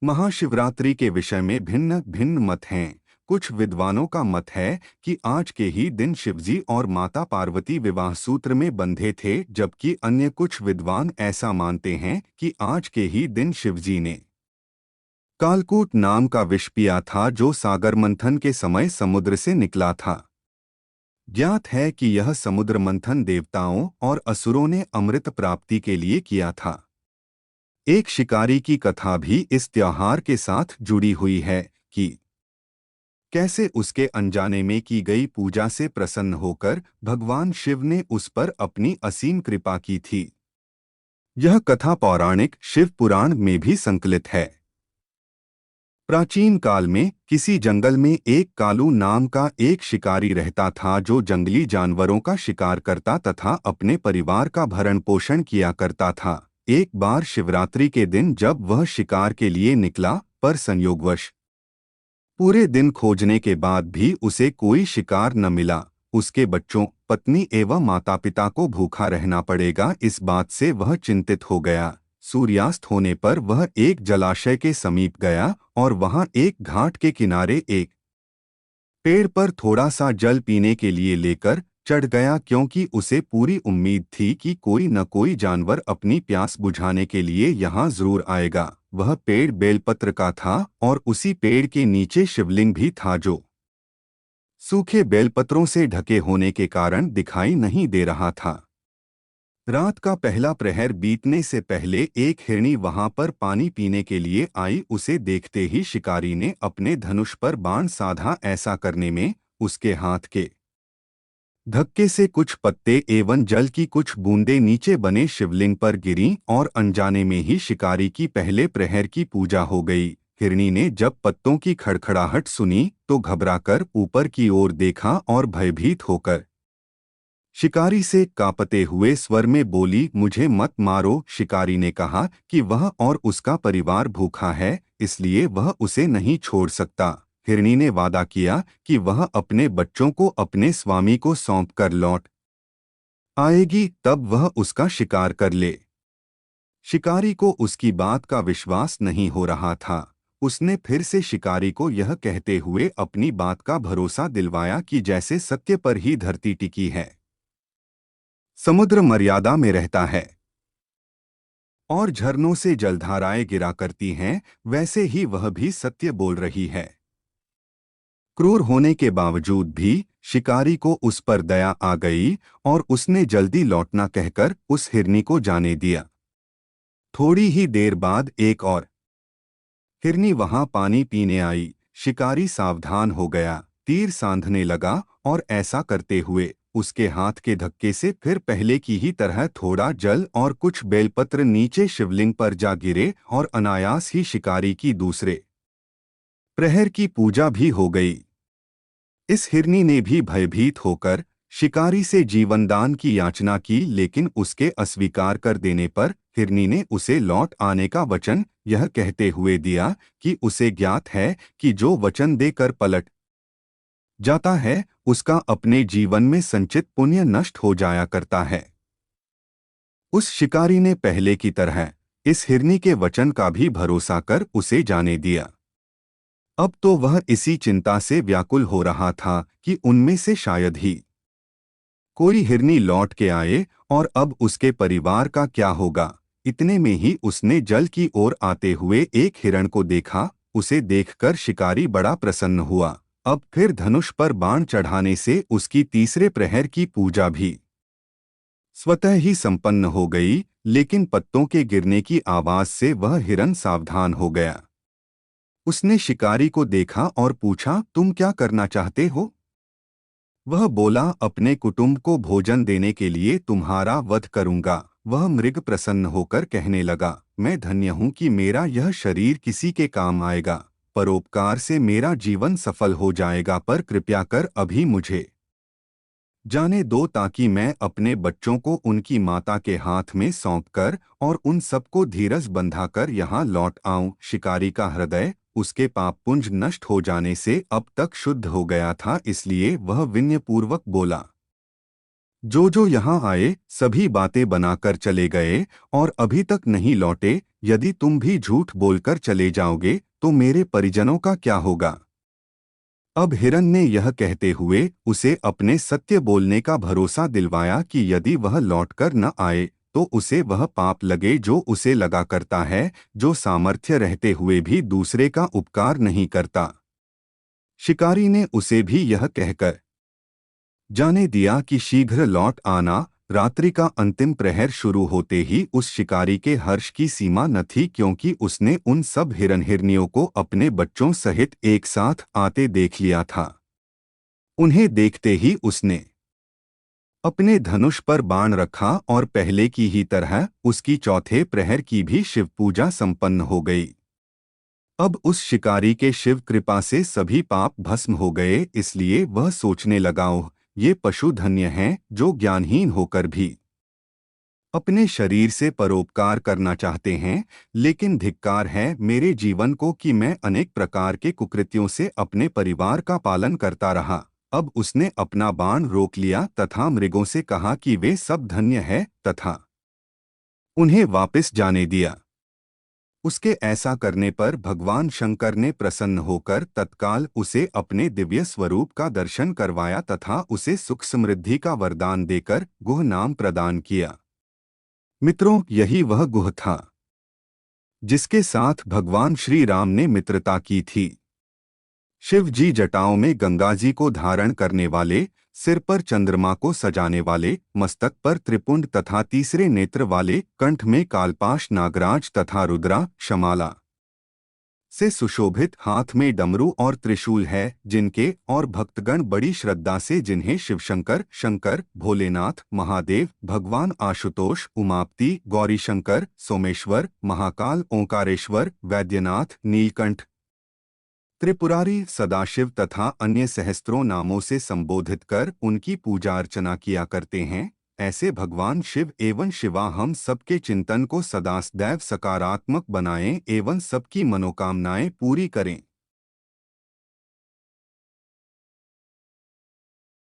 महाशिवरात्रि के विषय में भिन्न भिन्न मत हैं। कुछ विद्वानों का मत है कि आज के ही दिन शिवजी और माता पार्वती विवाह सूत्र में बंधे थे, जबकि अन्य कुछ विद्वान ऐसा मानते हैं कि आज के ही दिन शिवजी ने कालकूट नाम का विष पिया था, जो सागर मंथन के समय समुद्र से निकला था। ज्ञात है कि यह समुद्र मंथन देवताओं और असुरों ने अमृत प्राप्ति के लिए किया था। एक शिकारी की कथा भी इस त्योहार के साथ जुड़ी हुई है कि कैसे उसके अनजाने में की गई पूजा से प्रसन्न होकर भगवान शिव ने उस पर अपनी असीम कृपा की थी। यह कथा पौराणिक शिव पुराण में भी संकलित है। प्राचीन काल में किसी जंगल में एक कालू नाम का एक शिकारी रहता था, जो जंगली जानवरों का शिकार करता तथा अपने परिवार का भरण पोषण किया करता था। एक बार शिवरात्रि के दिन जब वह शिकार के लिए निकला, पर संयोगवश पूरे दिन खोजने के बाद भी उसे कोई शिकार न मिला। उसके बच्चों, पत्नी एवं माता पिता को भूखा रहना पड़ेगा, इस बात से वह चिंतित हो गया। सूर्यास्त होने पर वह एक जलाशय के समीप गया और वहां एक घाट के किनारे एक पेड़ पर थोड़ा सा जल पीने के लिए लेकर चढ़ गया, क्योंकि उसे पूरी उम्मीद थी कि कोई न कोई जानवर अपनी प्यास बुझाने के लिए यहाँ जरूर आएगा। वह पेड़ बेलपत्र का था और उसी पेड़ के नीचे शिवलिंग भी था, जो सूखे बेलपत्रों से ढके होने के कारण दिखाई नहीं दे रहा था। रात का पहला प्रहर बीतने से पहले एक हिरनी वहां पर पानी पीने के लिए आई। उसे देखते ही शिकारी ने अपने धनुष पर बाण साधा। ऐसा करने में उसके हाथ के धक्के से कुछ पत्ते एवं जल की कुछ बूंदें नीचे बने शिवलिंग पर गिरीं और अनजाने में ही शिकारी की पहले प्रहर की पूजा हो गई। हिरनी ने जब पत्तों की खड़खड़ाहट सुनी तो घबराकर ऊपर की ओर देखा और भयभीत होकर शिकारी से कांपते हुए स्वर में बोली, मुझे मत मारो। शिकारी ने कहा कि वह और उसका परिवार भूखा है, इसलिए वह उसे नहीं छोड़ सकता। हिरनी ने वादा किया कि वह अपने बच्चों को अपने स्वामी को सौंपकर लौट आएगी, तब वह उसका शिकार कर ले। शिकारी को उसकी बात का विश्वास नहीं हो रहा था। उसने फिर से शिकारी को यह कहते हुए अपनी बात का भरोसा दिलवाया कि जैसे सत्य पर ही धरती टिकी है, समुद्र मर्यादा में रहता है और झरनों से जलधाराएं गिरा करती हैं, वैसे ही वह भी सत्य बोल रही है। क्रूर होने के बावजूद भी शिकारी को उस पर दया आ गई और उसने जल्दी लौटना कहकर उस हिरनी को जाने दिया। थोड़ी ही देर बाद एक और हिरनी वहां पानी पीने आई। शिकारी सावधान हो गया, तीर सांधने लगा और ऐसा करते हुए उसके हाथ के धक्के से फिर पहले की ही तरह थोड़ा जल और कुछ बेलपत्र नीचे शिवलिंग पर जा गिरे और अनायास ही शिकारी की दूसरे प्रहर की पूजा भी हो गई। इस हिरनी ने भी भयभीत होकर शिकारी से जीवनदान की याचना की, लेकिन उसके अस्वीकार कर देने पर हिरनी ने उसे लौट आने का वचन यह कहते हुए दिया कि उसे ज्ञात है कि जो वचन देकर पलट जाता है, उसका अपने जीवन में संचित पुण्य नष्ट हो जाया करता है। उस शिकारी ने पहले की तरह इस हिरनी के वचन का भी भरोसा कर उसे जाने दिया। अब तो वह इसी चिंता से व्याकुल हो रहा था कि उनमें से शायद ही कोई हिरनी लौट के आए और अब उसके परिवार का क्या होगा। इतने में ही उसने जल की ओर आते हुए एक हिरण को देखा। उसे देखकर शिकारी बड़ा प्रसन्न हुआ। अब फिर धनुष पर बाण चढ़ाने से उसकी तीसरे प्रहर की पूजा भी स्वतः ही संपन्न हो गई, लेकिन पत्तों के गिरने की आवाज से वह हिरण सावधान हो गया। उसने शिकारी को देखा और पूछा, तुम क्या करना चाहते हो? वह बोला, अपने कुटुंब को भोजन देने के लिए तुम्हारा वध करूंगा। वह मृग प्रसन्न होकर कहने लगा, मैं धन्य हूं कि मेरा यह शरीर किसी के काम आएगा। परोपकार से मेरा जीवन सफल हो जाएगा, पर कृपया कर अभी मुझे जाने दो ताकि मैं अपने बच्चों को उनकी माता के हाथ में सौंपकर और उन सबको धीरज बंधाकर यहाँ लौट आऊं। शिकारी का हृदय उसके पापपुंज नष्ट हो जाने से अब तक शुद्ध हो गया था, इसलिए वह विनयपूर्वक बोला, जो यहाँ आए सभी बातें बनाकर चले गए और अभी तक नहीं लौटे। यदि तुम भी झूठ बोलकर चले जाओगे तो मेरे परिजनों का क्या होगा? अब हिरन ने यह कहते हुए उसे अपने सत्य बोलने का भरोसा दिलवाया कि यदि वह लौटकर न आए तो उसे वह पाप लगे जो उसे लगा करता है, जो सामर्थ्य रहते हुए भी दूसरे का उपकार नहीं करता। शिकारी ने उसे भी यह कहकर जाने दिया कि शीघ्र लौट आना। रात्रि का अंतिम प्रहर शुरू होते ही उस शिकारी के हर्ष की सीमा न थी, क्योंकि उसने उन सब हिरन हिरनियों को अपने बच्चों सहित एक साथ आते देख लिया था। उन्हें देखते ही उसने अपने धनुष पर बाण रखा और पहले की ही तरह उसकी चौथे प्रहर की भी शिव पूजा संपन्न हो गई। अब उस शिकारी के शिव कृपा से सभी पाप भस्म हो गए, इसलिए वह सोचने लगा, ओह, ये पशु धन्य हैं जो ज्ञानहीन होकर भी अपने शरीर से परोपकार करना चाहते हैं। लेकिन धिक्कार है मेरे जीवन को कि मैं अनेक प्रकार के कुकृत्यों से अपने परिवार का पालन करता रहा। अब उसने अपना बाण रोक लिया तथा मृगों से कहा कि वे सब धन्य है तथा उन्हें वापस जाने दिया। उसके ऐसा करने पर भगवान शंकर ने प्रसन्न होकर तत्काल उसे अपने दिव्य स्वरूप का दर्शन करवाया तथा उसे सुख समृद्धि का वरदान देकर गुह नाम प्रदान किया। मित्रों, यही वह गुह था जिसके साथ भगवान श्री राम ने मित्रता की थी। शिव जी जटाओं में गंगा जी को धारण करने वाले, सिर पर चंद्रमा को सजाने वाले, मस्तक पर त्रिपुंड तथा तीसरे नेत्र वाले, कंठ में कालपाश नागराज तथा रुद्रा शमाला से सुशोभित, हाथ में डमरू और त्रिशूल है, जिनके और भक्तगण बड़ी श्रद्धा से जिन्हें शिवशंकर, शंकर, भोलेनाथ, महादेव, भगवान आशुतोष, उमापति, गौरीशंकर, सोमेश्वर, महाकाल, ओंकारेश्वर, वैद्यनाथ, नीलकंठ, त्रिपुरारी, सदाशिव तथा अन्य सहस्त्रों नामों से संबोधित कर उनकी पूजा अर्चना किया करते हैं। ऐसे भगवान शिव एवं शिवा हम सबके चिंतन को सदासदैव सकारात्मक बनाएं एवं सबकी मनोकामनाएं पूरी करें।